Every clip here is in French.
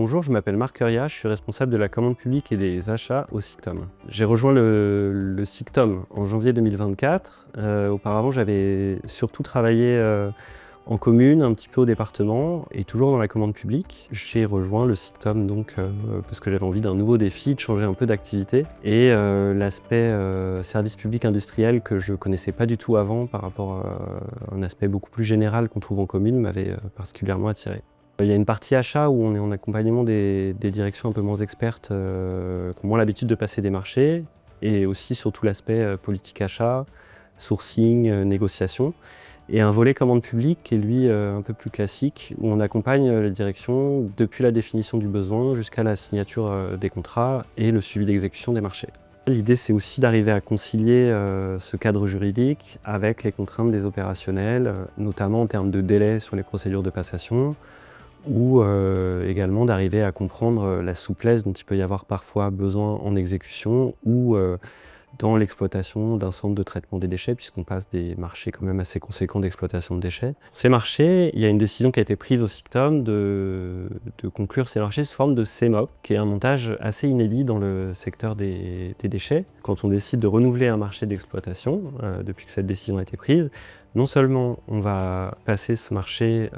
Bonjour, je m'appelle Marc Curia, je suis responsable de la commande publique et des achats au SICTOM. J'ai rejoint le SICTOM en janvier 2024. Auparavant, j'avais surtout travaillé en commune, un petit peu au département et toujours dans la commande publique. J'ai rejoint le SICTOM donc parce que j'avais envie d'un nouveau défi, de changer un peu d'activité. Et l'aspect service public industriel que je connaissais pas du tout avant par rapport à un aspect beaucoup plus général qu'on trouve en commune m'avait particulièrement attiré. Il y a une partie achat où on est en accompagnement des directions un peu moins expertes qui ont moins l'habitude de passer des marchés, et aussi surtout l'aspect politique achat, sourcing, négociation. Et un volet commande publique qui est lui un peu plus classique, où on accompagne les directions depuis la définition du besoin jusqu'à la signature des contrats et le suivi d'exécution des marchés. L'idée, c'est aussi d'arriver à concilier ce cadre juridique avec les contraintes des opérationnels, notamment en termes de délai sur les procédures de passation, ou également d'arriver à comprendre la souplesse dont il peut y avoir parfois besoin en exécution ou dans l'exploitation d'un centre de traitement des déchets, puisqu'on passe des marchés quand même assez conséquents d'exploitation de déchets. Ces marchés, il y a une décision qui a été prise au SICTOM de conclure ces marchés sous forme de CMOP, qui est un montage assez inédit dans le secteur des déchets. Quand on décide de renouveler un marché d'exploitation, depuis que cette décision a été prise, non seulement on va passer ce marché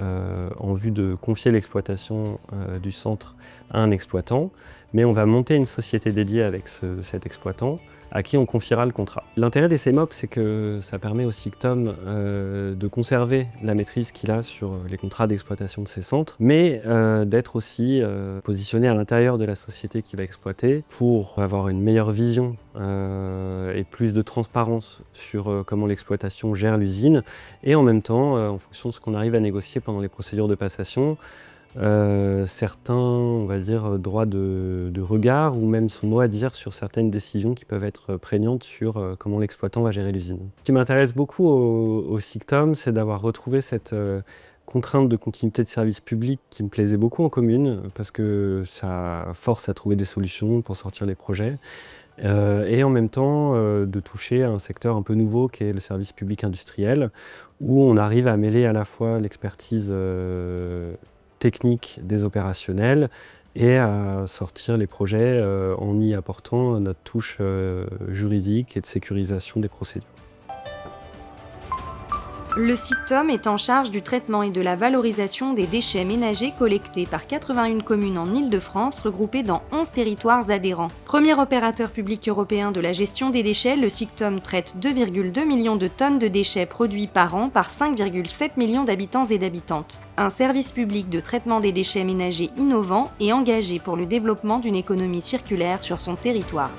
en vue de confier l'exploitation du centre à un exploitant, mais on va monter une société dédiée avec cet exploitant à qui on confiera le contrat. L'intérêt des CMOP, c'est que ça permet au SICTOM de conserver la maîtrise qu'il a sur les contrats d'exploitation de ces centres, mais d'être aussi positionné à l'intérieur de la société qui va exploiter pour avoir une meilleure vision et plus de transparence sur comment l'exploitation gère l'usine, et en même temps, en fonction de ce qu'on arrive à négocier pendant les procédures de passation, certains, on va dire, droits de regard ou même son mot à dire sur certaines décisions qui peuvent être prégnantes sur comment l'exploitant va gérer l'usine. Ce qui m'intéresse beaucoup au SICTOM, c'est d'avoir retrouvé cette contrainte de continuité de service public qui me plaisait beaucoup en commune, parce que ça force à trouver des solutions pour sortir les projets. Et en même temps de toucher à un secteur un peu nouveau qui est le service public industriel, où on arrive à mêler à la fois l'expertise technique des opérationnels et à sortir les projets en y apportant notre touche juridique et de sécurisation des procédures. Le SICTOM est en charge du traitement et de la valorisation des déchets ménagers collectés par 81 communes en Île-de-France, regroupées dans 11 territoires adhérents. Premier opérateur public européen de la gestion des déchets, le SICTOM traite 2,2 millions de tonnes de déchets produits par an par 5,7 millions d'habitants et d'habitantes. Un service public de traitement des déchets ménagers innovant et engagé pour le développement d'une économie circulaire sur son territoire.